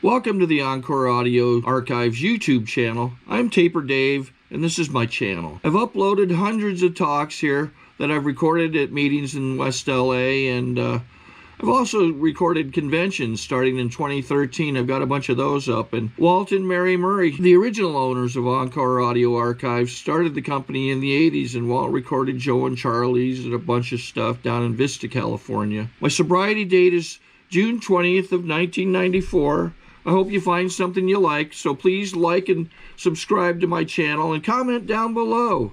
Welcome to the Encore Audio Archives YouTube channel. I'm Taper Dave, and this is my channel. I've uploaded hundreds of talks here that I've recorded at meetings in West LA, and I've also recorded conventions starting in 2013. I've got a bunch of those up. And Walt and Mary Murray, the original owners of Encore Audio Archives, started the company in the 80s, and Walt recorded Joe and Charlie's and a bunch of stuff down in Vista, California. My sobriety date is June 20th of 1994. I hope you find something you like, so please like and subscribe to my channel and comment down below.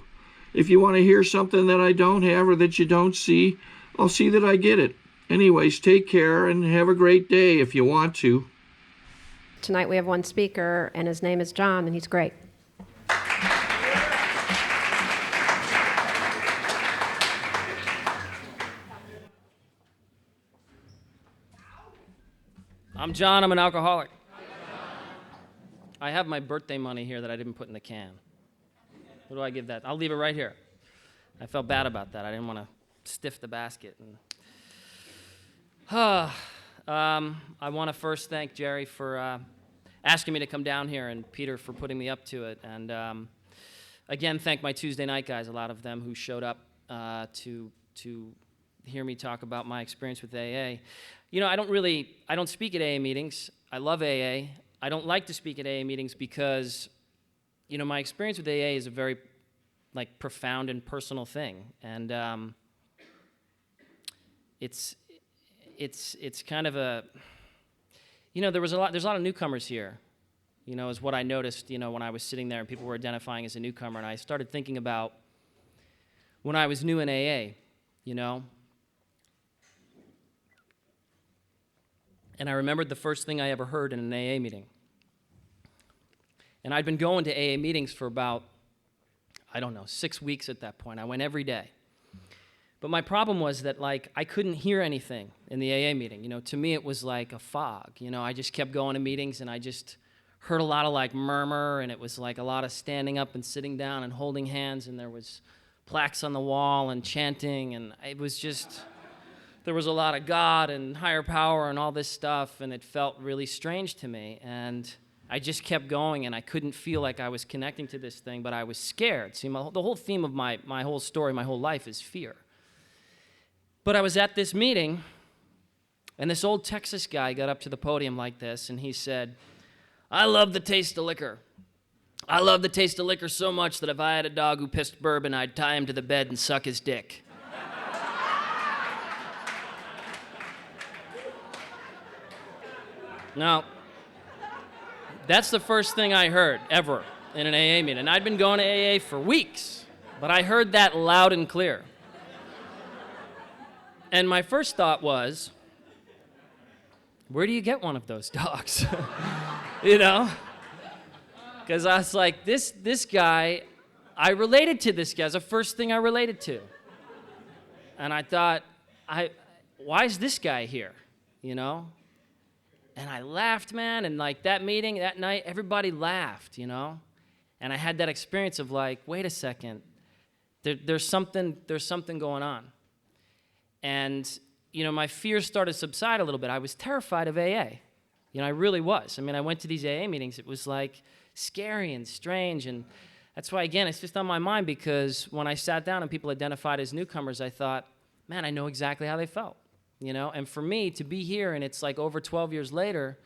If you want to hear something that I don't have or that you don't see, I'll see that I get it. Anyways, take care and have a great day if you want to. Tonight we have one speaker, and his name is John, and he's great. I'm John, I'm an alcoholic. I have my birthday money here that I didn't put in the can. What do I give that? I'll leave it right here. I felt bad about that. I didn't want to stiff the basket. I want to first thank Jerry for asking me to come down here, and Peter for putting me up to it. And again, thank my Tuesday night guys, a lot of them who showed up to hear me talk about my experience with AA. You know, I don't speak at AA meetings. I love AA. I don't like to speak at AA meetings because, you know, my experience with AA is a very, profound and personal thing. And it's kind of a, you know, there's a lot of newcomers here, you know, is what I noticed, you know, when I was sitting there and people were identifying as a newcomer, and I started thinking about when I was new in AA, you know. And I remembered the first thing I ever heard in an AA meeting. And I'd been going to AA meetings for about, 6 weeks at that point. I went every day. But my problem was that, I couldn't hear anything in the AA meeting. You know, to me it was like a fog. You know, I just kept going to meetings, and I just heard a lot of, murmur, and it was a lot of standing up and sitting down and holding hands, and there was plaques on the wall and chanting, and it was just, there was a lot of God and higher power and all this stuff, and it felt really strange to me. And I just kept going, and I couldn't feel like I was connecting to this thing, but I was scared. See, the whole theme of my whole story, my whole life is fear. But I was at this meeting, and this old Texas guy got up to the podium like this, and he said, "I love the taste of liquor. I love the taste of liquor so much that if I had a dog who pissed bourbon, I'd tie him to the bed and suck his dick." Now, that's the first thing I heard ever in an AA meeting. And I'd been going to AA for weeks, but I heard that loud and clear. And my first thought was, where do you get one of those dogs? You know? Because I was like, this guy, I related to this guy. It's the first thing I related to. And I thought, why is this guy here? You know? And I laughed, man, and that meeting, that night, everybody laughed, you know? And I had that experience of wait a second, there's something going on. And, you know, my fears started to subside a little bit. I was terrified of AA. You know, I really was. I mean, I went to these AA meetings. It was scary and strange, and that's why, again, it's just on my mind, because when I sat down and people identified as newcomers, I thought, man, I know exactly how they felt. You know, and for me to be here, and it's over 12 years later,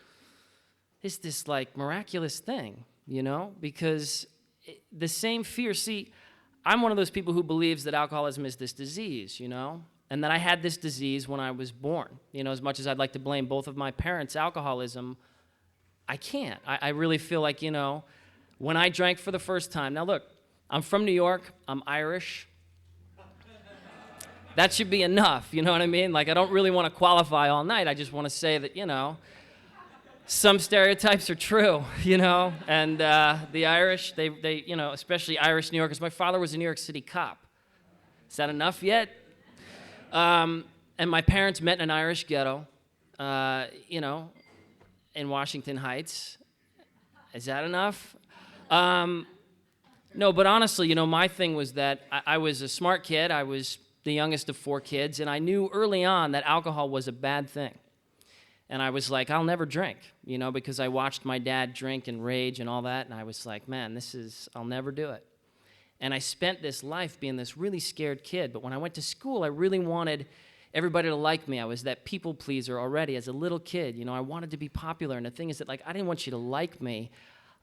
it's this miraculous thing, you know, because the same fear, see, I'm one of those people who believes that alcoholism is this disease, you know, and that I had this disease when I was born. You know, as much as I'd like to blame both of my parents' alcoholism, I can't. I really feel like, you know, when I drank for the first time, now look, I'm from New York, I'm Irish. That should be enough, you know what I mean? I don't really want to qualify all night. I just want to say that, you know, some stereotypes are true, you know, and the Irish, they, you know, especially Irish New Yorkers. My father was a New York City cop. Is that enough yet? And my parents met in an Irish ghetto, you know, in Washington Heights. Is that enough? No, but honestly, you know, my thing was that I was a smart kid. I was the youngest of 4 kids, and I knew early on that alcohol was a bad thing. And I was like, I'll never drink, you know, because I watched my dad drink and rage and all that, and I was like, man, I'll never do it. And I spent this life being this really scared kid, but when I went to school, I really wanted everybody to like me. I was that people pleaser already as a little kid. You know, I wanted to be popular, and the thing is that, like, I didn't want you to like me.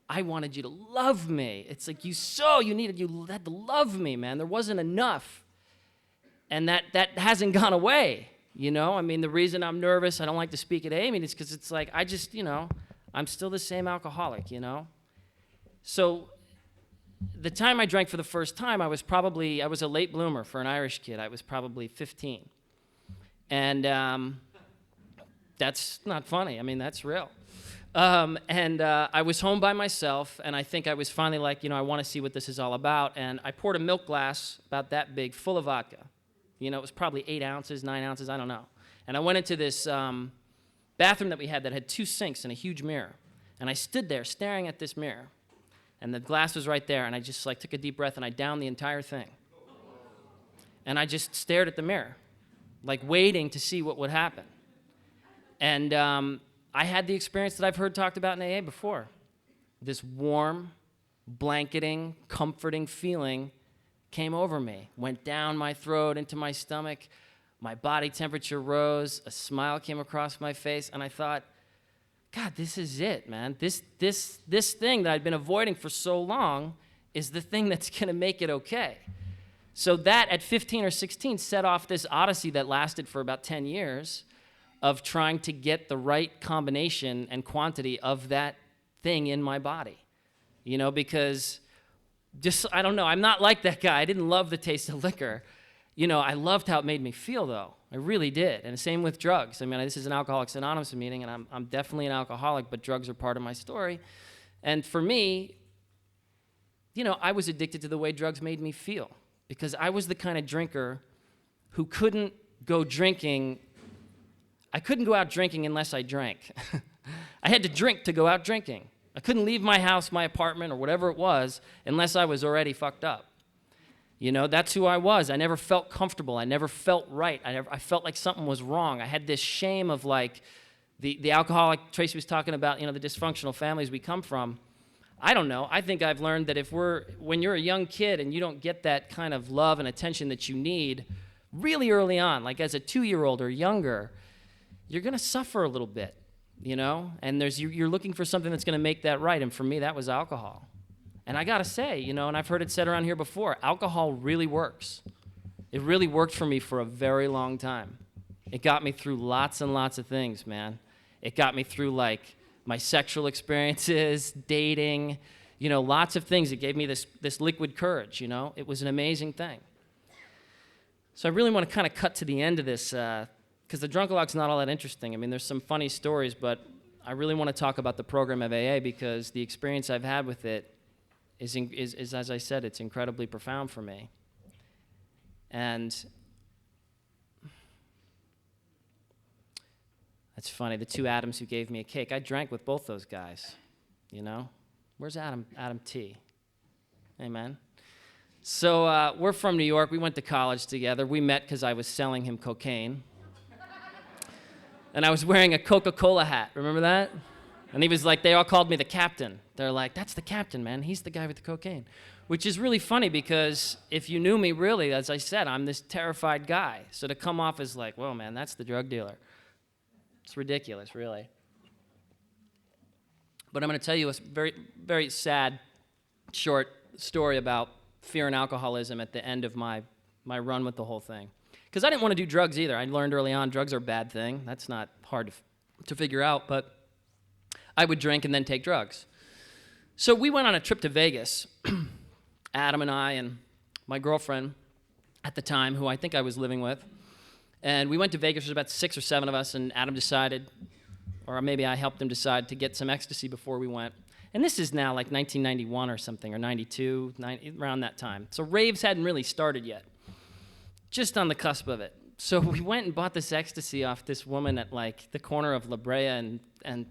I wanted you to love me. It's like you had to love me, man. There wasn't enough. And that hasn't gone away, you know? I mean, the reason I'm nervous, I don't like to speak at AA meetings, because it's like, I just, you know, I'm still the same alcoholic, you know? So the time I drank for the first time, I was a late bloomer for an Irish kid. I was probably 15. And that's not funny. I mean, that's real. I was home by myself, and I think I was finally like, you know, I want to see what this is all about. And I poured a milk glass about that big full of vodka. You know, it was probably 8 ounces, 9 ounces, I don't know. And I went into this bathroom that we had that had 2 sinks and a huge mirror. And I stood there staring at this mirror. And the glass was right there, and I just like took a deep breath, and I downed the entire thing. And I just stared at the mirror, like waiting to see what would happen. And I had the experience that I've heard talked about in AA before. This warm, blanketing, comforting feeling came over me, went down my throat, into my stomach. My body temperature rose, a smile came across my face, and I thought, God, this is it, man. This thing that I'd been avoiding for so long is the thing that's going to make it okay. So that, at 15 or 16, set off this odyssey that lasted for about 10 years of trying to get the right combination and quantity of that thing in my body. You know, because I don't know, I'm not like that guy. I didn't love the taste of liquor. You know, I loved how it made me feel, though. I really did. And the same with drugs. I mean, this is an Alcoholics Anonymous meeting, and I'm definitely an alcoholic, but drugs are part of my story. And for me, you know, I was addicted to the way drugs made me feel, because I was the kind of drinker who couldn't go drinking. I couldn't go out drinking unless I drank. I had to drink to go out drinking. I couldn't leave my house, my apartment, or whatever it was unless I was already fucked up. You know, that's who I was. I never felt comfortable. I never felt right. I felt like something was wrong. I had this shame of, like, the alcoholic Tracy was talking about, you know, the dysfunctional families we come from. I don't know. I think I've learned that when you're a young kid and you don't get that kind of love and attention that you need really early on, like as a 2-year-old or younger, you're going to suffer a little bit, you know? And you're looking for something that's going to make that right. And for me, that was alcohol. And I got to say, you know, and I've heard it said around here before, alcohol really works. It really worked for me for a very long time. It got me through lots and lots of things, man. It got me through, like, my sexual experiences, dating, you know, lots of things. It gave me this liquid courage, you know. It was an amazing thing. So I really want to kind of cut to the end of this, because the Drunkalog's not all that interesting. I mean, there's some funny stories, but I really want to talk about the program of AA, because the experience I've had with it is, as I said, it's incredibly profound for me. And that's funny, the 2 Adams who gave me a cake, I drank with both those guys, you know? Where's Adam T? Hey, man. So we're from New York. We went to college together. We met because I was selling him cocaine. And I was wearing a Coca-Cola hat. Remember that? And he was like, they all called me the captain. They're like, that's the captain, man. He's the guy with the cocaine. Which is really funny, because if you knew me really, as I said, I'm this terrified guy. So to come off as like, whoa, man, that's the drug dealer. It's ridiculous, really. But I'm going to tell you a very, very sad, short story about fear and alcoholism at the end of my run with the whole thing. Because I didn't want to do drugs either. I learned early on drugs are a bad thing. That's not hard to figure out, but I would drink and then take drugs. So we went on a trip to Vegas, Adam and I and my girlfriend at the time, who I think I was living with. And we went to Vegas. There was about 6 or 7 of us, and Adam decided, or maybe I helped him decide, to get some ecstasy before we went. And this is now like 1991 or something, or 92, around that time. So raves hadn't really started yet, just on the cusp of it. So we went and bought this ecstasy off this woman at, like, the corner of La Brea and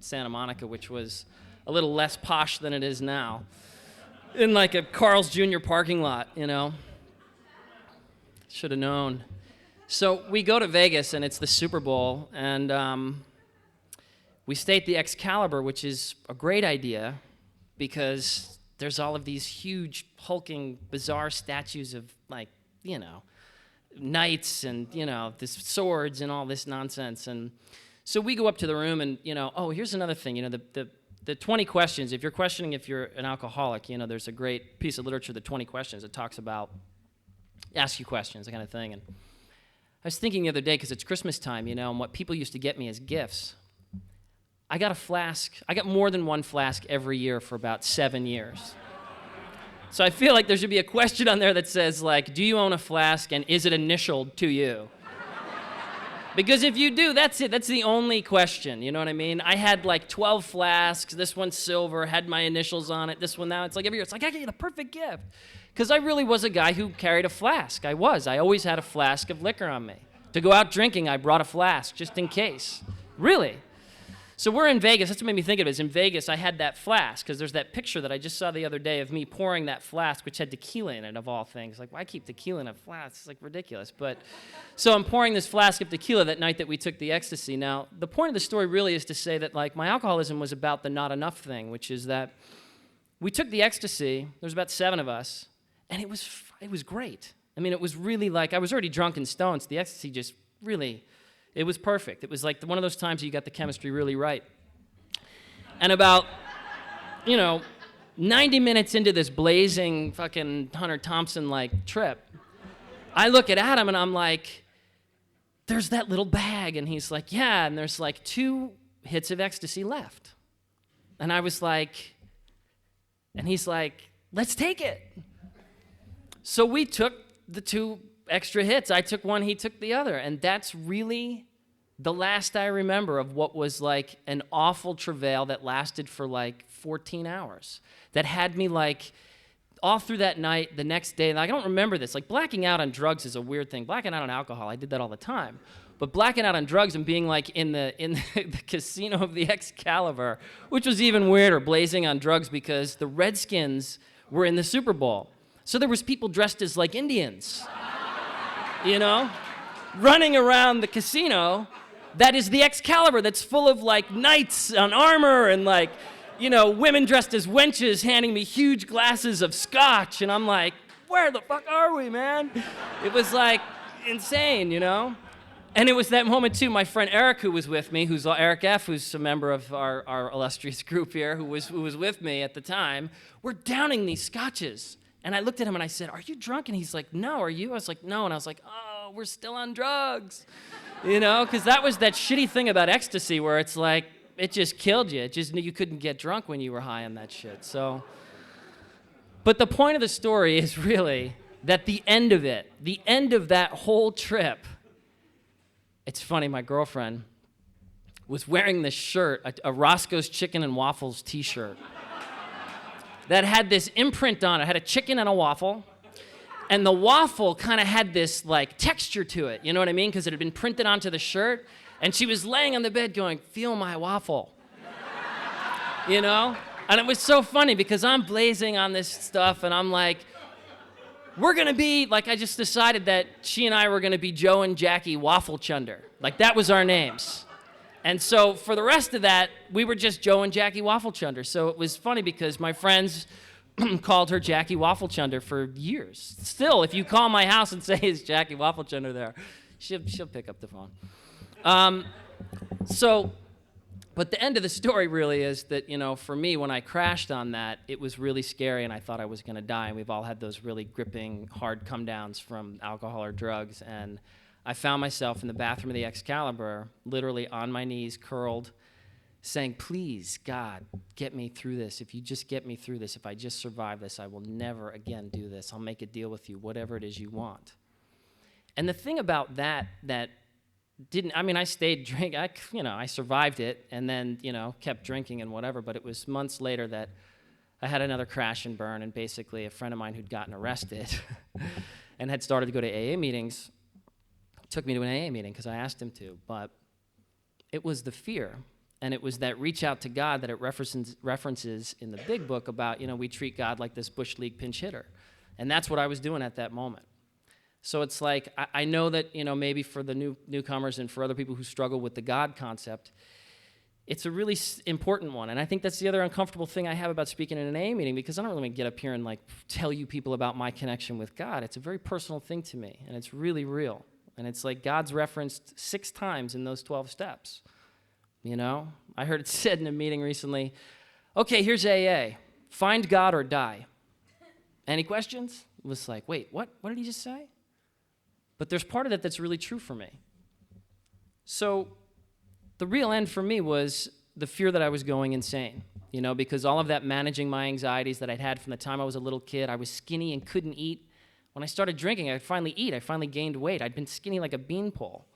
Santa Monica, which was a little less posh than it is now, in like a Carl's Jr. parking lot, you know. Should have known. So we go to Vegas, and it's the Super Bowl, and We stay at the Excalibur, which is a great idea because there's all of these huge, hulking, bizarre statues of, like, you know, knights and, you know, this swords and all this nonsense. And so we go up to the room and, you know, oh, here's another thing, you know, the 20 questions. If you're questioning if you're an alcoholic, you know, there's a great piece of literature, the 20 questions. It talks about ask you questions, that kind of thing. And I was thinking the other day, because it's Christmas time, you know, and what people used to get me as gifts. I got a flask. I got more than one flask every year for about 7 years. So I feel like there should be a question on there that says, like, do you own a flask and is it initialed to you? Because if you do, that's it. That's the only question, you know what I mean? I had like 12 flasks. This one's silver, had my initials on it. This one now, it's like every year. It's like, I get you the perfect gift. Because I really was a guy who carried a flask. I always had a flask of liquor on me. To go out drinking, I brought a flask just in case. Really. So we're in Vegas. That's what made me think of it. Is in Vegas, I had that flask, because there's that picture that I just saw the other day of me pouring that flask, which had tequila in it, of all things. Like, why keep tequila in a flask? It's like ridiculous. But so I'm pouring this flask of tequila that night that we took the ecstasy. Now, the point of the story really is to say that, like, my alcoholism was about the not enough thing, which is that we took the ecstasy. There was about 7 of us, and it was great. I mean, it was really like, I was already drunk and stoned, so the ecstasy just really, it was perfect. It was like one of those times you got the chemistry really right. And about, 90 minutes into this blazing fucking Hunter Thompson-like trip, I look at Adam and I'm like, there's that little bag. And he's like, yeah, and there's like 2 hits of ecstasy left. And I was like, and he's like, let's take it. So we took the 2 extra hits. I took one, he took the other. And that's really the last I remember of what was like an awful travail that lasted for like 14 hours. That had me like all through that night, the next day. And I don't remember this. Like, blacking out on drugs is a weird thing. Blacking out on alcohol, I did that all the time. But blacking out on drugs and being like in the casino of the Excalibur, which was even weirder, blazing on drugs because the Redskins were in the Super Bowl. So there was people dressed as like Indians, running around the casino that is the Excalibur, that's full of like knights on armor and like, women dressed as wenches handing me huge glasses of scotch. And I'm like, where the fuck are we, man? It was like insane, And it was that moment too, my friend Eric, who was with me, who's Eric F., who's a member of our illustrious group here, who was with me at the time, we're downing these scotches. And I looked at him and I said, are you drunk? And he's like, no, are you? I was like, no. And I was like, oh, we're still on drugs. Because that was that shitty thing about ecstasy where it's like, it just killed you. You couldn't get drunk when you were high on that shit. So, but the point of the story is really that the end of that whole trip, it's funny, my girlfriend was wearing this shirt, a Roscoe's Chicken and Waffles t-shirt that had this imprint on it. It had a chicken and a waffle, and the waffle kind of had this like texture to it, you know what I mean? Because it had been printed onto the shirt, and she was laying on the bed going, feel my waffle, And it was so funny because I'm blazing on this stuff, and I'm like, we're gonna be, like, I just decided that she and I were gonna be Joe and Jackie Waffle Chunder. Like, that was our names. And so for the rest of that, we were just Joe and Jackie Waffle Chunder. So it was funny because my friends called her Jackie Waffle Chunder for years. Still, if you call my house and say, is Jackie Waffle Chunder there, she'll pick up the phone. But the end of the story really is that, for me, when I crashed on that, it was really scary and I thought I was gonna die. And we've all had those really gripping, hard come-downs from alcohol or drugs. And I found myself in the bathroom of the Excalibur, literally on my knees, curled, saying, please, God, get me through this. If you just get me through this, if I just survive this, I will never again do this. I'll make a deal with you, whatever it is you want. And the thing about that I stayed drinking, I survived it and then, kept drinking and whatever, but it was months later that I had another crash and burn, and basically a friend of mine who'd gotten arrested and had started to go to AA meetings took me to an AA meeting because I asked him to, but it was the fear, and it was that reach out to God that it references in the big book about, we treat God like this Bush League pinch hitter, and that's what I was doing at that moment. So it's like, I know that, maybe for the newcomers and for other people who struggle with the God concept, it's a really important one. And I think that's the other uncomfortable thing I have about speaking in an AA meeting, because I don't really get up here and like tell you people about my connection with God. It's a very personal thing to me, and it's really real. And it's like God's referenced 6 times in those 12 steps. You know, I heard it said in a meeting recently, okay, here's AA, find God or die. Any questions? It was like, wait, what? What did he just say? But there's part of that that's really true for me. So the real end for me was the fear that I was going insane, you know, because all of that managing my anxieties that I'd had from the time I was a little kid, I was skinny and couldn't eat. When I started drinking, I could finally eat. I finally gained weight. I'd been skinny like a beanpole.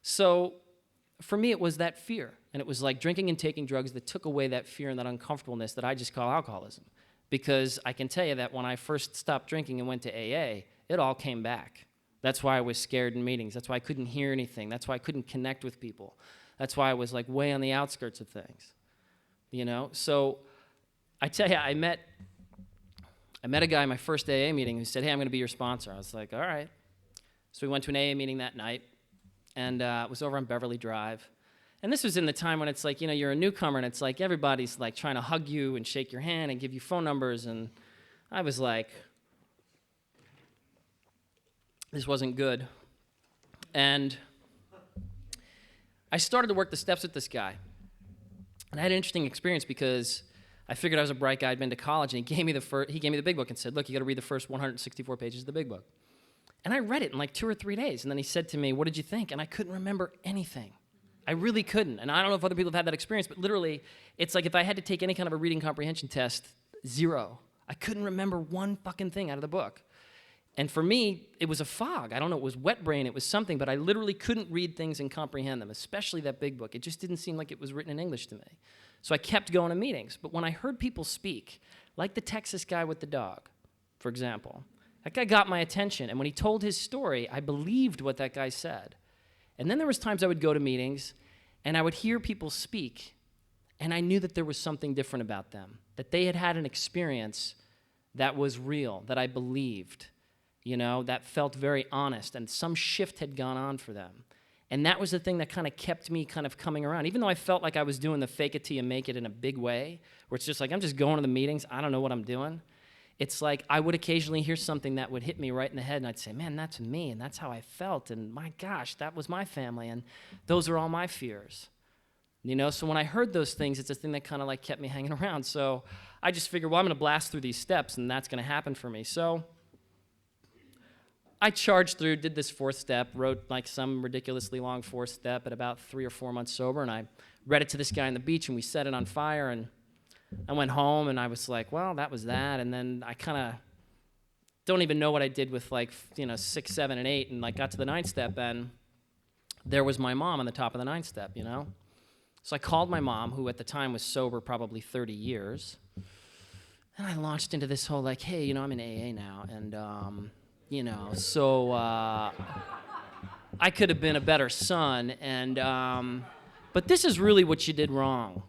So for me, it was that fear. And it was like drinking and taking drugs that took away that fear and that uncomfortableness that I just call alcoholism. Because I can tell you that when I first stopped drinking and went to AA, it all came back. That's why I was scared in meetings. That's why I couldn't hear anything. That's why I couldn't connect with people. That's why I was like way on the outskirts of things, you know? So I tell you, I met a guy in my first AA meeting who said, hey, I'm going to be your sponsor. I was like, all right. So we went to an AA meeting that night, and it was over on Beverly Drive. And this was in the time when it's like, you know, you're a newcomer, and it's like everybody's like trying to hug you and shake your hand and give you phone numbers. And I was like, this wasn't good. And I started to work the steps with this guy. And I had an interesting experience because I figured I was a bright guy. I'd been to college, and he gave me the big book and said, look, you got to read the first 164 pages of the big book. And I read it in like 2 or 3 days. And then he said to me, what did you think? And I couldn't remember anything. I really couldn't. And I don't know if other people have had that experience, but literally, it's like if I had to take any kind of a reading comprehension test, 0. I couldn't remember one fucking thing out of the book. And for me, it was a fog. I don't know, it was wet brain, it was something, but I literally couldn't read things and comprehend them, especially that big book. It just didn't seem like it was written in English to me. So I kept going to meetings. But when I heard people speak, like the Texas guy with the dog, for example, that guy got my attention. And when he told his story, I believed what that guy said. And then there was times I would go to meetings, and I would hear people speak, and I knew that there was something different about them, that they had had an experience that was real, that I believed, you know, that felt very honest, and some shift had gone on for them. And that was the thing that kind of kept me kind of coming around. Even though I felt like I was doing the fake it till you make it in a big way, where it's just like, I'm just going to the meetings, I don't know what I'm doing. It's like I would occasionally hear something that would hit me right in the head, and I'd say, man, that's me, and that's how I felt, and my gosh, that was my family, and those are all my fears. You know, so when I heard those things, it's a thing that kind of like kept me hanging around. So I just figured, well, I'm going to blast through these steps, and that's going to happen for me. So I charged through, did this 4th step, wrote like some ridiculously long 4th step at about 3 or 4 months sober, and I read it to this guy on the beach, and we set it on fire, and I went home, and I was like, well, that was that. And then I kind of don't even know what I did with like, you know, 6, 7, and 8, and like got to the 9th step, and there was my mom on the top of the 9th step, you know? So I called my mom, who at the time was sober probably 30 years, and I launched into this whole like, hey, you know, I'm in AA now, and, you know, so I could have been a better son, and, but this is really what you did wrong.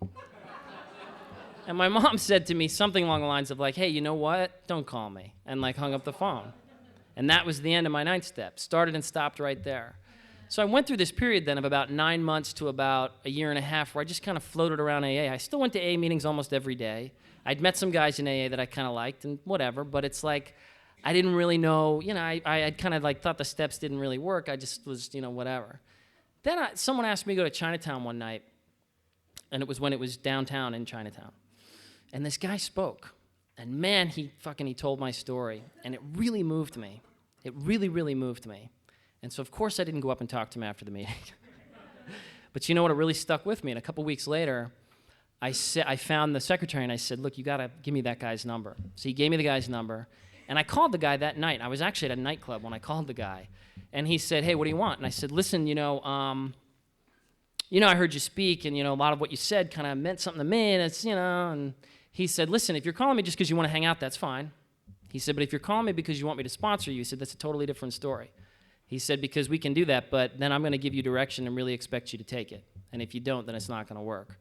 And my mom said to me something along the lines of like, hey, you know what? Don't call me. And like hung up the phone. And that was the end of my 9th step. Started and stopped right there. So I went through this period then of about 9 months to about a year and a half where I just kind of floated around AA. I still went to AA meetings almost every day. I'd met some guys in AA that I kind of liked and whatever, but it's like I didn't really know, you know, I kind of like thought the steps didn't really work. I just was, you know, whatever. Then someone asked me to go to Chinatown one night, and it was when it was downtown in Chinatown. And this guy spoke, and man, he told my story, and it really moved me. It really, really moved me. And so, of course, I didn't go up and talk to him after the meeting. But you know what? It really stuck with me. And a couple weeks later, I found the secretary, and I said, look, you got to give me that guy's number. So he gave me the guy's number, and I called the guy that night. I was actually at a nightclub when I called the guy. And he said, hey, what do you want? And I said, listen, I heard you speak, and, a lot of what you said kind of meant something to me, and it's, and he said, listen, if you're calling me just because you want to hang out, that's fine. He said, but if you're calling me because you want me to sponsor you, he said, that's a totally different story. He said, because we can do that, but then I'm going to give you direction and really expect you to take it. And if you don't, then it's not going to work.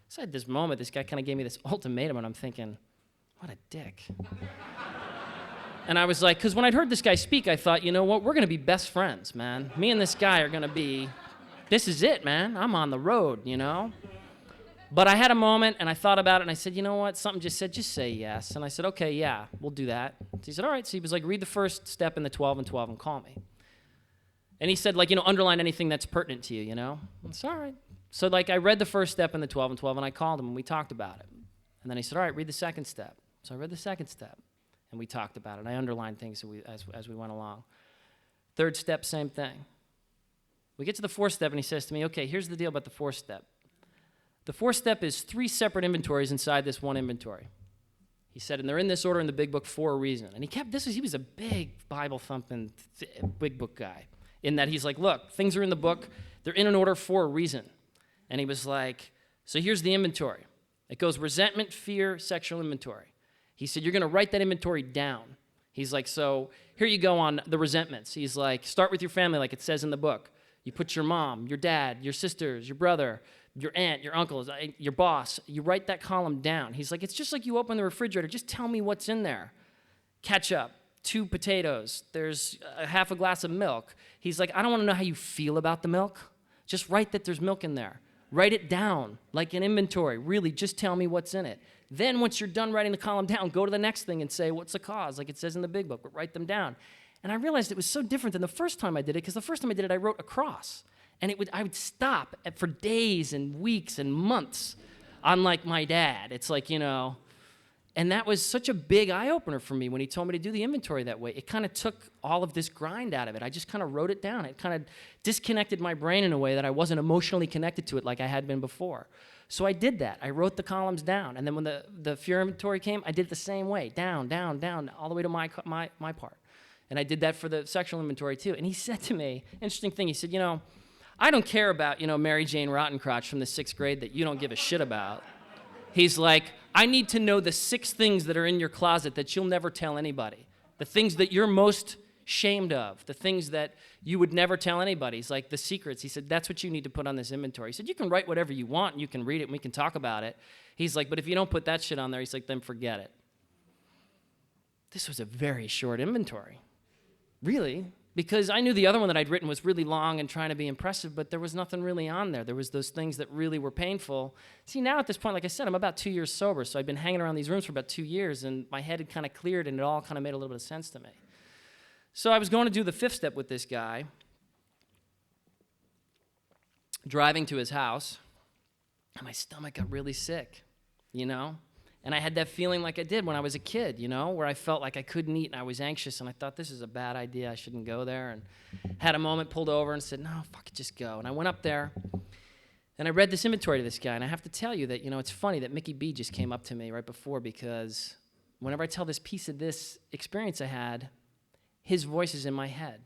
So at this moment, this guy kind of gave me this ultimatum, and I'm thinking, what a dick. And I was like, because when I'd heard this guy speak, I thought, you know what, we're going to be best friends, man. Me and this guy are going to be, this is it, man. I'm on the road, But I had a moment, and I thought about it, and I said, you know what? Something just said, just say yes. And I said, okay, yeah, we'll do that. So he said, all right. So he was like, read the first step in the 12 and 12 and call me. And he said, like, underline anything that's pertinent to you, I said, all right. So, like, I read the first step in the 12 and 12, and I called him, and we talked about it. And then he said, all right, read the second step. So I read the second step, and we talked about it. And I underlined things as we went along. Third step, same thing. We get to the fourth step, and he says to me, okay, here's the deal about the fourth step. The fourth step is 3 separate inventories inside this one inventory. He said, and they're in this order in the big book for a reason. And he was a big Bible-thumping big book guy, in that he's like, look, things are in the book, they're in an order for a reason. And he was like, so here's the inventory. It goes resentment, fear, sexual inventory. He said, you're going to write that inventory down. He's like, so here you go on the resentments. He's like, start with your family like it says in the book. You put your mom, your dad, your sisters, your brother, your aunt, your uncles, your boss. You write that column down. He's like, it's just like you open the refrigerator. Just tell me what's in there. Ketchup, 2 potatoes. There's a half a glass of milk. He's like, I don't want to know how you feel about the milk. Just write that there's milk in there. Write it down like an inventory. Really, just tell me what's in it. Then once you're done writing the column down, go to the next thing and say, what's the cause, like it says in the big book, but write them down. And I realized it was so different than the first time I did it, because the first time I did it, I wrote across. And I would stop for days and weeks and months on, like, my dad. It's like, and that was such a big eye-opener for me when he told me to do the inventory that way. It kind of took all of this grind out of it. I just kind of wrote it down. It kind of disconnected my brain in a way that I wasn't emotionally connected to it like I had been before. So I did that. I wrote the columns down. And then when the fear inventory came, I did it the same way, down, down, down, all the way to my part. And I did that for the sexual inventory too. And he said to me, interesting thing, he said, I don't care about, Mary Jane Rottencrotch from the 6th grade that you don't give a shit about. He's like, I need to know the 6 things that are in your closet that you'll never tell anybody. The things that you're most shamed of, the things that you would never tell anybody. He's like, the secrets. He said, that's what you need to put on this inventory. He said, you can write whatever you want, and you can read it, and we can talk about it. He's like, but if you don't put that shit on there, he's like, then forget it. This was a very short inventory. Really, because I knew the other one that I'd written was really long and trying to be impressive, but there was nothing really on there. There was those things that really were painful. See, now at this point, like I said, I'm about 2 years sober, so I'd been hanging around these rooms for about 2 years, and my head had kind of cleared, and it all kind of made a little bit of sense to me. So I was going to do the 5th step with this guy, driving to his house, and my stomach got really sick, And I had that feeling like I did when I was a kid, where I felt like I couldn't eat and I was anxious, and I thought, this is a bad idea, I shouldn't go there, and had a moment, pulled over and said, no, fuck it, just go. And I went up there, and I read this inventory to this guy, and I have to tell you that, it's funny that Mickey B just came up to me right before, because whenever I tell this piece of this experience I had, his voice is in my head,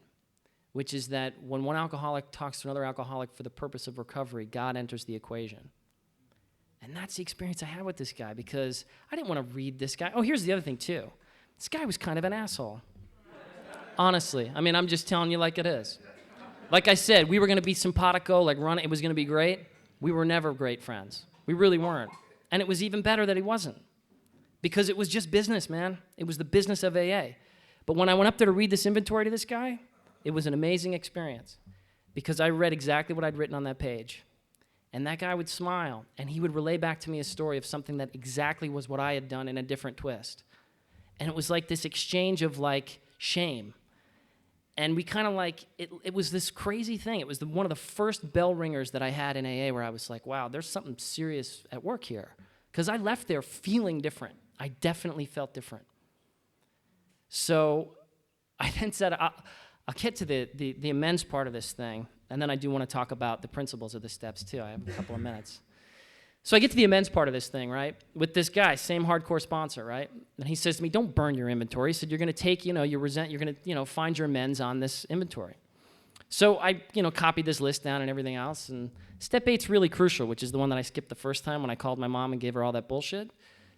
which is that when one alcoholic talks to another alcoholic for the purpose of recovery, God enters the equation. And that's the experience I had with this guy, because I didn't want to read this guy. Oh, here's the other thing, too. This guy was kind of an asshole. Honestly. I mean, I'm just telling you like it is. Like I said, we were going to be simpatico, like run. It was going to be great. We were never great friends. We really weren't. And it was even better that he wasn't, because it was just business, man. It was the business of AA. But when I went up there to read this inventory to this guy, it was an amazing experience, because I read exactly what I'd written on that page. And that guy would smile, and he would relay back to me a story of something that exactly was what I had done in a different twist. And it was like this exchange of, like, shame. And we kind of, like, it was this crazy thing. It was one of the first bell ringers that I had in AA where I was like, wow, there's something serious at work here. Because I left there feeling different. I definitely felt different. So I then said, I'll get to the amends part of this thing, and then I do want to talk about the principles of the steps too. I have a couple of minutes. So I get to the amends part of this thing, right? With this guy, same hardcore sponsor, right? And he says to me, don't burn your inventory. He said, you're going to take, you're going to, find your amends on this inventory. So I, copied this list down and everything else, and step 8's really crucial, which is the one that I skipped the first time when I called my mom and gave her all that bullshit.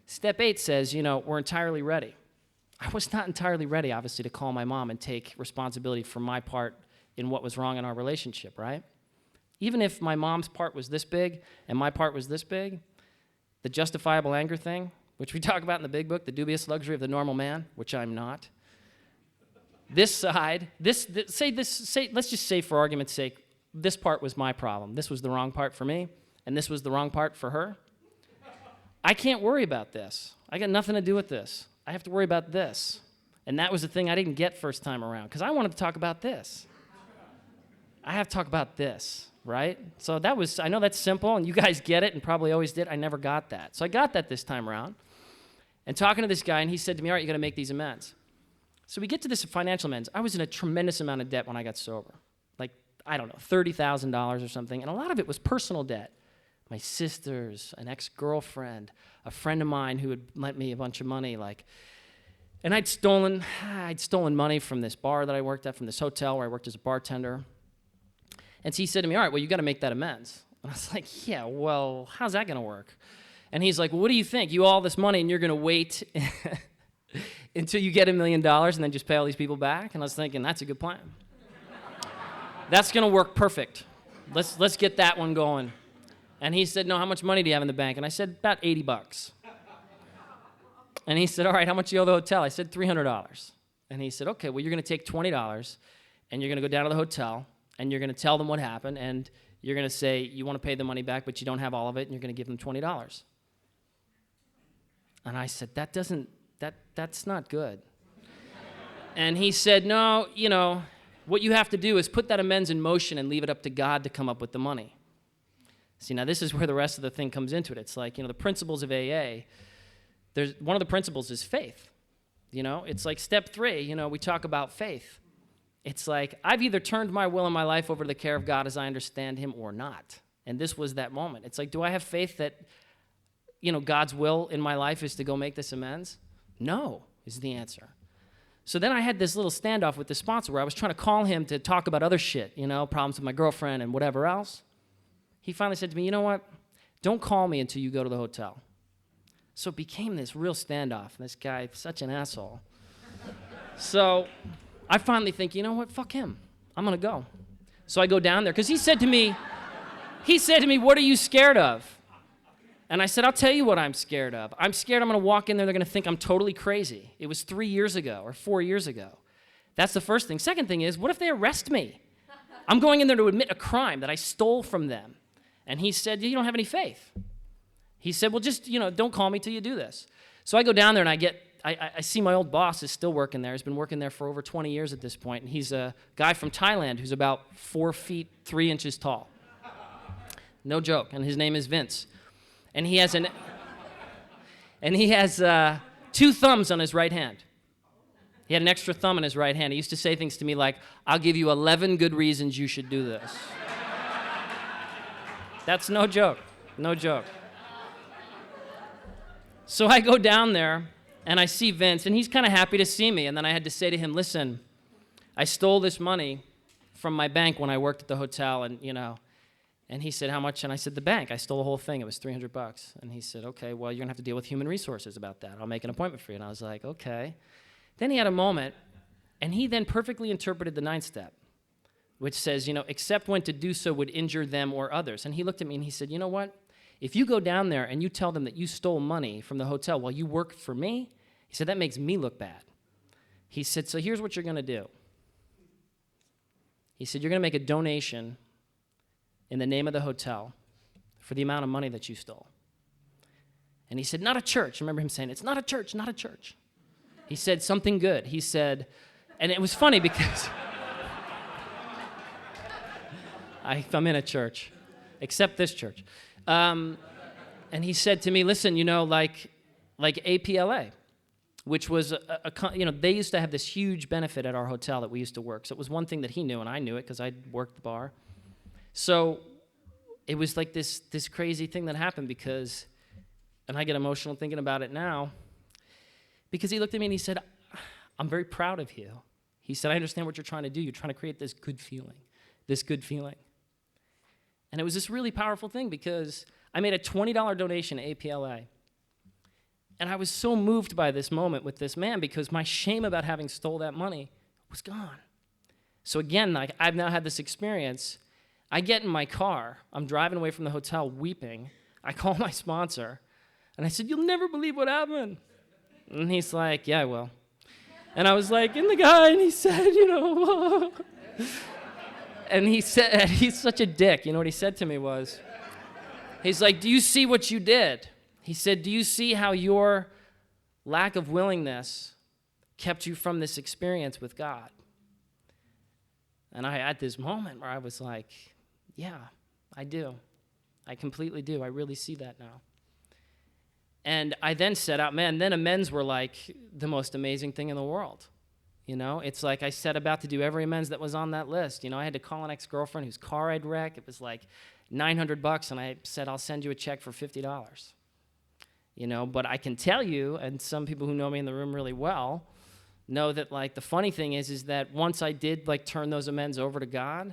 Step 8 says, we're entirely ready. I was not entirely ready, obviously, to call my mom and take responsibility for my part in what was wrong in our relationship, right? Even if my mom's part was this big and my part was this big, the justifiable anger thing, which we talk about in the big book, the dubious luxury of the normal man, which I'm not. This side, let's just say for argument's sake, this part was my problem. This was the wrong part for me, and this was the wrong part for her. I can't worry about this. I got nothing to do with this. I have to worry about this. And that was the thing I didn't get first time around, because I wanted to talk about this. I have to talk about this, right? So that was, I know that's simple, and you guys get it, and probably always did. I never got that. So I got that this time around. And talking to this guy, and he said to me, all right, you got to make these amends. So we get to this financial amends. I was in a tremendous amount of debt when I got sober. Like, I don't know, $30,000 or something. And a lot of it was personal debt. My sisters, an ex-girlfriend, a friend of mine who had lent me a bunch of money, and I'd stolen money from this bar that I worked at, from this hotel where I worked as a bartender. And so he said to me, all right, well, you got to make that amends. And I was like, yeah, well, how's that going to work? And he's like, well, what do you think? You owe all this money and you're going to wait until you get $1 million and then just pay all these people back? And I was thinking, that's a good plan. That's going to work perfect. Let's get that one going. And he said, no, how much money do you have in the bank? And I said, about $80. And he said, all right, how much do you owe the hotel? I said, $300. And he said, okay, well, you're going to take $20 and you're going to go down to the hotel and you're going to tell them what happened and you're going to say you want to pay the money back, but you don't have all of it, and you're going to give them $20. And I said, that's not good. And he said, no, what you have to do is put that amends in motion and leave it up to God to come up with the money. See, now this is where the rest of the thing comes into it. It's like, the principles of AA, one of the principles is faith. It's like step 3, we talk about faith. It's like, I've either turned my will and my life over to the care of God as I understand him or not. And this was that moment. It's like, do I have faith that, God's will in my life is to go make this amends? No, is the answer. So then I had this little standoff with the sponsor where I was trying to call him to talk about other shit, problems with my girlfriend and whatever else. He finally said to me, you know what? Don't call me until you go to the hotel. So it became this real standoff. This guy, such an asshole. So I finally think, you know what? Fuck him. I'm going to go. So I go down there because he said to me, what are you scared of? And I said, I'll tell you what I'm scared of. I'm scared I'm going to walk in there, they're going to think I'm totally crazy. It was 3 years ago or 4 years ago. That's the first thing. Second thing is, what if they arrest me? I'm going in there to admit a crime that I stole from them. And he said, you don't have any faith. He said, well, just, don't call me till you do this. So I go down there and I see my old boss is still working there. He's been working there for over 20 years at this point. And he's a guy from Thailand who's about 4 feet, 3 inches tall. No joke. And his name is Vince. And he has 2 thumbs on his right hand. He had an extra thumb in his right hand. He used to say things to me like, I'll give you 11 good reasons you should do this. That's no joke. No joke. So I go down there, and I see Vince, and he's kind of happy to see me. And then I had to say to him, listen, I stole this money from my bank when I worked at the hotel, and, And he said, how much? And I said, the bank. I stole the whole thing. It was $300. And he said, okay, well, you're going to have to deal with human resources about that. I'll make an appointment for you. And I was like, okay. Then he had a moment, and he then perfectly interpreted the 9th step, which says, except when to do so would injure them or others. And he looked at me and he said, you know what? If you go down there and you tell them that you stole money from the hotel while you work for me, he said, that makes me look bad. He said, so here's what you're going to do. He said, you're going to make a donation in the name of the hotel for the amount of money that you stole. And he said, not a church. I remember him saying, it's not a church, not a church. He said something good. He said, and it was funny because I'm in a church, except this church. And he said to me, listen, like APLA, which was, they used to have this huge benefit at our hotel that we used to work. So it was one thing that he knew, and I knew it because I worked the bar. So it was like this crazy thing that happened because, and I get emotional thinking about it now, because he looked at me and he said, I'm very proud of you. He said, I understand what you're trying to do. You're trying to create this good feeling. And it was this really powerful thing because I made a $20 donation to APLA. And I was so moved by this moment with this man because my shame about having stole that money was gone. So again, I've now had this experience. I get in my car. I'm driving away from the hotel weeping. I call my sponsor, and I said, you'll never believe what happened. And he's like, yeah, I will. And I was like, and the guy, and he said, and he said, he's such a dick. You know what he said to me was, he's like, do you see what you did? He said, do you see how your lack of willingness kept you from this experience with God? And I had this moment where I was like, yeah, I do. I completely do. I really see that now. And I then set out, man, then amends were like the most amazing thing in the world. You know, it's like I set about to do every amends that was on that list. You know, I had to call an ex-girlfriend whose car I'd wrecked. It was like $900, and I said, I'll send you a check for $50. You know, but I can tell you, and some people who know me in the room really well know that, like, the funny thing is that once I did, like, turn those amends over to God,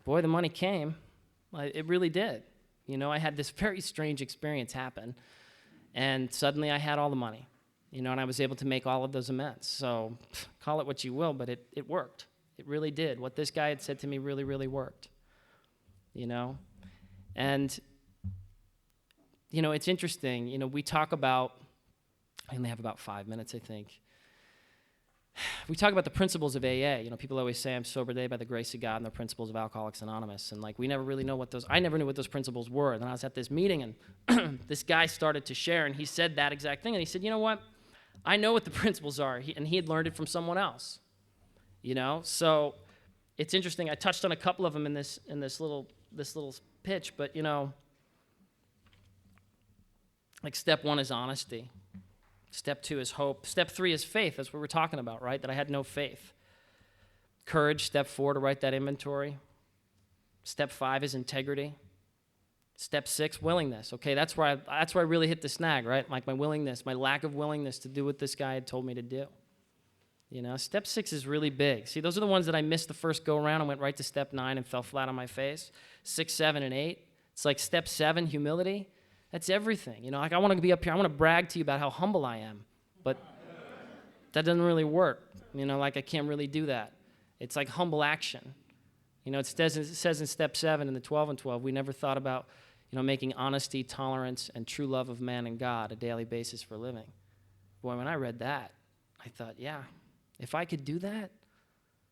boy, the money came. It really did. You know, I had this very strange experience happen, and suddenly I had all the money, you know, and I was able to make all of those amends. So call it what you will, but it worked. It really did. What this guy had said to me really, really worked, you know. And, you know, it's interesting. You know, we talk about, I only have about 5 minutes, I think. We talk about the principles of AA. You know, people always say, I'm sober today by the grace of God, and the principles of Alcoholics Anonymous. And, like, we never really know what those, I never knew what those principles were. And then I was at this meeting, and this guy started to share, and he said that exact thing. And he said, you know what? I know what the principles are. And he had learned it from someone else, you know? So it's interesting. I touched on a couple of them in this little pitch, but, you know, like step 1 is honesty. Step 2 is hope. Step 3 is faith. That's what we're talking about, right? That I had no faith. Courage, step 4, to write that inventory. Step 5 is integrity. Step 6, willingness. Okay, that's where I really hit the snag, right? Like my willingness, my lack of willingness to do what this guy had told me to do. You know, step 6 is really big. See, those are the ones that I missed the first go around and went right to step 9 and fell flat on my face. 6, 7, and 8. It's like step 7, humility. That's everything. You know, like I want to be up here. I want to brag to you about how humble I am. But that doesn't really work. You know, like I can't really do that. It's like humble action. You know, it says in step 7 in the 12 and 12, we never thought about, you know, making honesty, tolerance, and true love of man and God a daily basis for living. Boy, when I read that, I thought, yeah, if I could do that,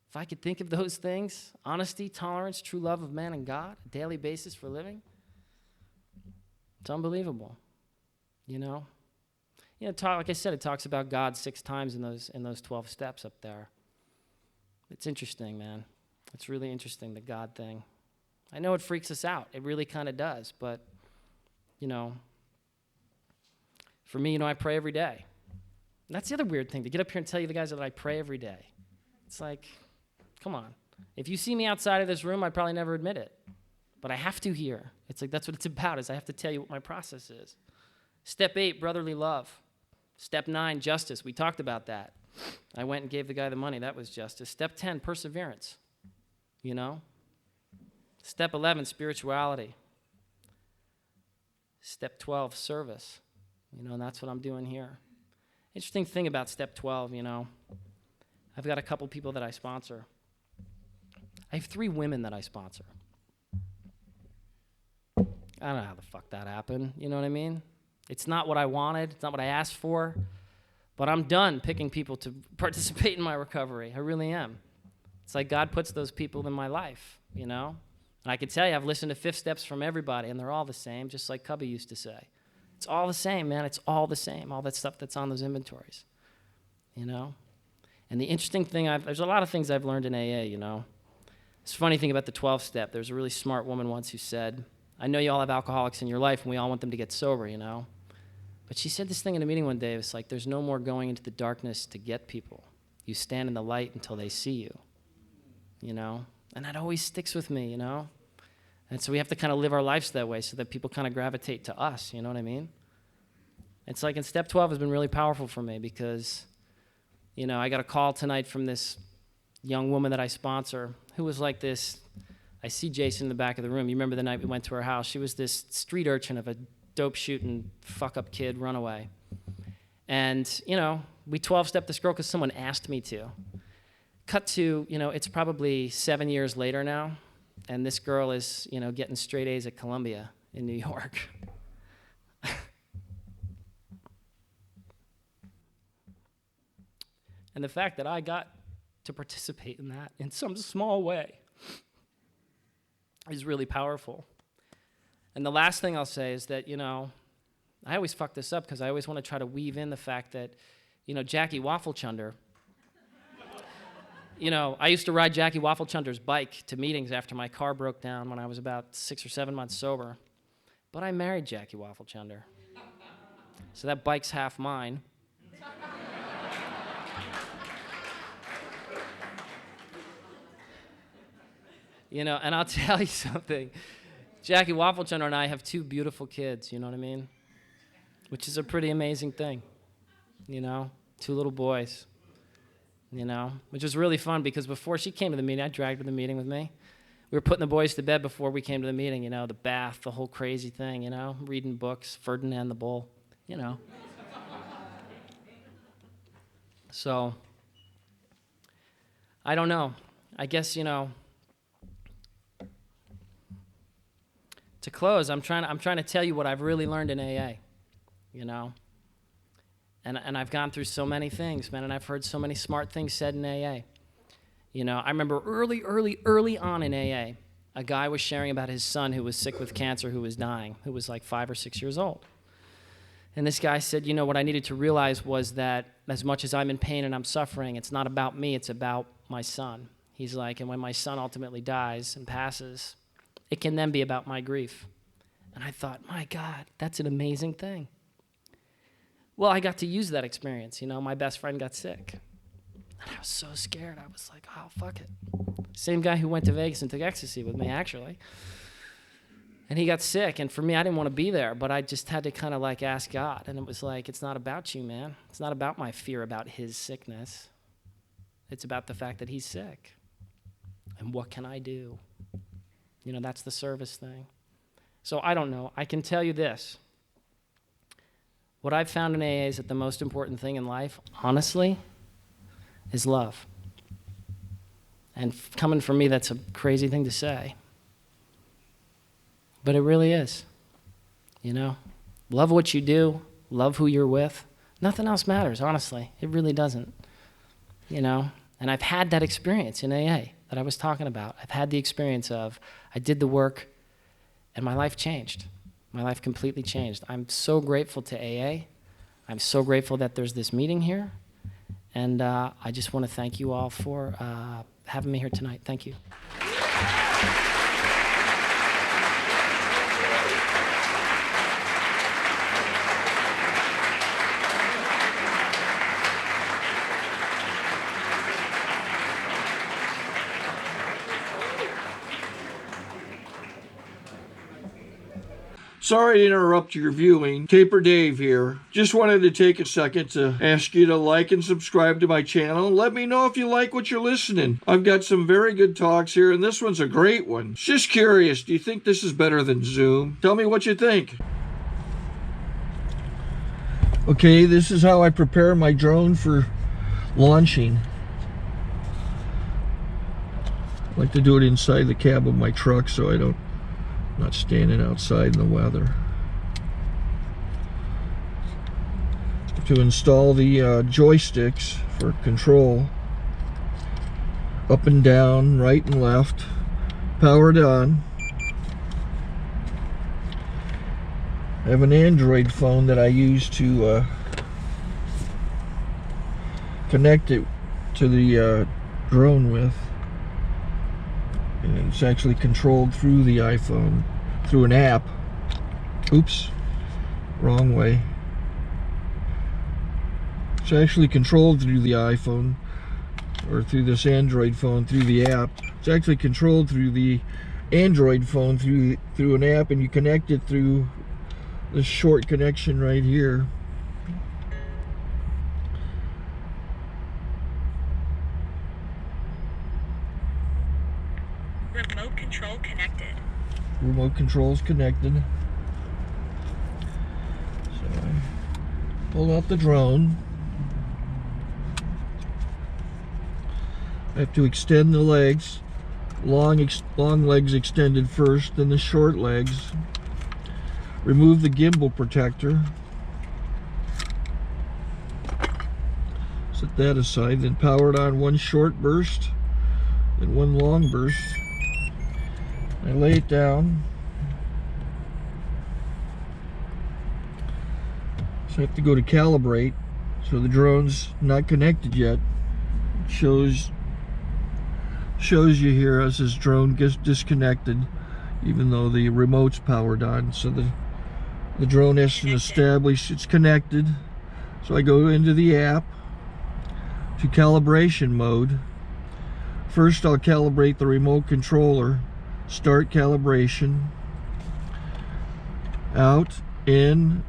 if I could think of those things, honesty, tolerance, true love of man and God, a daily basis for living, it's unbelievable, you know. You know, like I said, it talks about God 6 times in those 12 steps up there. It's interesting, man. It's really interesting, the God thing. I know it freaks us out. It really kind of does. But, you know, for me, you know, I pray every day. And that's the other weird thing, to get up here and tell you the guys that I pray every day. It's like, come on. If you see me outside of this room, I'd probably never admit it. But I have to here. It's like that's what it's about, is I have to tell you what my process is. Step 8, brotherly love. Step 9, justice. We talked about that. I went and gave the guy the money. That was justice. Step 10, perseverance. You know? Step 11, spirituality. Step 12, service. You know, and that's what I'm doing here. Interesting thing about step 12, you know, I've got a couple people that I sponsor. I have 3 women that I sponsor. I don't know how the fuck that happened, you know what I mean? It's not what I wanted, it's not what I asked for, but I'm done picking people to participate in my recovery. I really am. It's like God puts those people in my life, you know? And I can tell you, I've listened to 5th steps from everybody, and they're all the same, just like Cubby used to say. It's all the same, man. It's all the same, all that stuff that's on those inventories, you know? And the interesting thing, there's a lot of things I've learned in AA, you know? It's a funny thing about the 12th step. There's a really smart woman once who said, I know you all have alcoholics in your life, and we all want them to get sober, you know? But she said this thing in a meeting one day. It's like, there's no more going into the darkness to get people. You stand in the light until they see you, you know? And that always sticks with me, you know? And so we have to kind of live our lives that way so that people kind of gravitate to us, you know what I mean? It's like in step 12 has been really powerful for me because, you know, I got a call tonight from this young woman that I sponsor who was like this. I see Jason in the back of the room. You remember the night we went to her house? She was this street urchin of a dope-shooting, fuck-up kid runaway. And, you know, we 12-stepped this girl because someone asked me to. Cut to, you know, it's probably 7 years later now, and this girl is, you know, getting straight A's at Columbia in New York. And the fact that I got to participate in that in some small way is really powerful. And the last thing I'll say is that, you know, I always fuck this up because I always want to try to weave in the fact that, you know, Jackie Wafflechunder, you know, I used to ride Jackie Wafflechunder's bike to meetings after my car broke down when I was about 6 or 7 months sober. But I married Jackie Wafflechunder. So that bike's half mine. You know, and I'll tell you something. Jackie Wafflechunder and I have 2 beautiful kids, you know what I mean? Which is a pretty amazing thing, you know? 2 little boys, you know? Which was really fun because before she came to the meeting, I dragged her to the meeting with me. We were putting the boys to bed before we came to the meeting, you know, the bath, the whole crazy thing, you know? Reading books, Ferdinand the Bull, you know? So, I don't know. I guess, you know, to close, I'm trying to tell you what I've really learned in AA, you know? And I've gone through so many things, man, and I've heard so many smart things said in AA. You know, I remember early on in AA, a guy was sharing about his son who was sick with cancer, who was dying, who was like 5 or 6 years old. And this guy said, you know, what I needed to realize was that as much as I'm in pain and I'm suffering, it's not about me, it's about my son. He's like, and when my son ultimately dies and passes, it can then be about my grief. And I thought, my God, that's an amazing thing. Well, I got to use that experience. You know, my best friend got sick. And I was so scared. I was like, oh, fuck it. Same guy who went to Vegas and took ecstasy with me, actually. And he got sick. And for me, I didn't want to be there. But I just had to kind of like ask God. And it was like, it's not about you, man. It's not about my fear about his sickness. It's about the fact that he's sick. And what can I do? You know, that's the service thing. So I don't know. I can tell you this. What I've found in AA is that the most important thing in life, honestly, is love. And coming from me, that's a crazy thing to say. But it really is. You know? Love what you do. Love who you're with. Nothing else matters, honestly. It really doesn't. You know? And I've had that experience in AA that I was talking about. I've had the experience of, I did the work, and my life changed. My life completely changed. I'm so grateful to AA. I'm so grateful that there's this meeting here. And I just want to thank you all for having me here tonight. Thank you. Sorry to interrupt your viewing. Taper Dave here. Just wanted to take a second to ask you to like and subscribe to my channel. Let me know if you like what you're listening. I've got some very good talks here, and this one's a great one. Just curious, do you think this is better than Zoom? Tell me what you think. Okay, this is how I prepare my drone for launching. I like to do it inside the cab of my truck so I'm not standing outside in the weather. To install the joysticks for control, up and down, right and left, powered on. I have an Android phone that I use to connect it to the drone with. And it's actually controlled through the iPhone, through an app. Oops, wrong way. It's actually controlled through the iPhone, or through this Android phone, through the app. It's actually controlled through the Android phone, through an app, and you connect it through this short connection right here. Remote control connected. Remote control's connected. So I pull out the drone. I have to extend the legs. Long legs extended first, then the short legs. Remove the gimbal protector. Set that aside, then power it on one short burst, then one long burst. I lay it down. So I have to go to calibrate. So the drone's not connected yet. It shows you here as this drone gets disconnected, even though the remote's powered on. So the drone has to establish it's connected. So I go into the app to calibration mode. First I'll calibrate the remote controller. Start calibration. Out, in,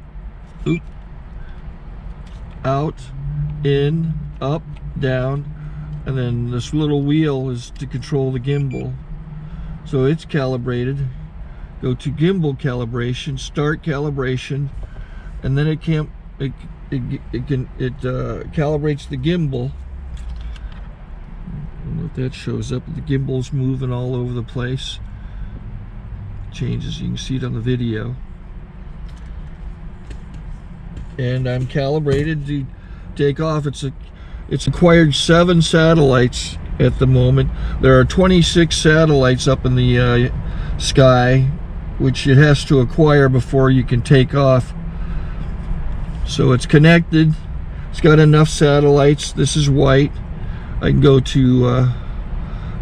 oop, out, in, up, down, and then this little wheel is to control the gimbal. So it's calibrated. Go to gimbal calibration, start calibration, and then it calibrates the gimbal. I don't know if that shows up. The gimbal's moving all over the place. Changes, you can see it on the video. And I'm calibrated to take off. It's acquired 7 satellites at the moment. There are 26 satellites up in the sky, which it has to acquire before you can take off. So it's connected. It's got enough satellites. This is white. I can go to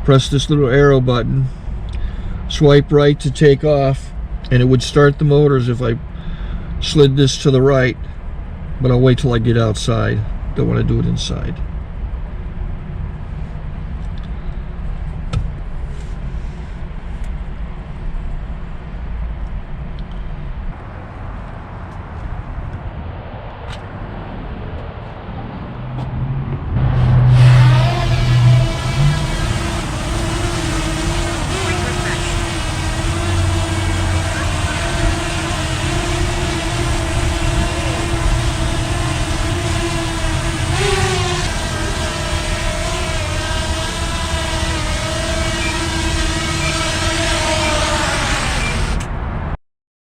press this little arrow button, swipe right to take off, and it would start the motors if I slid this to the right. But I'll wait till I get outside. Don't want to do it inside.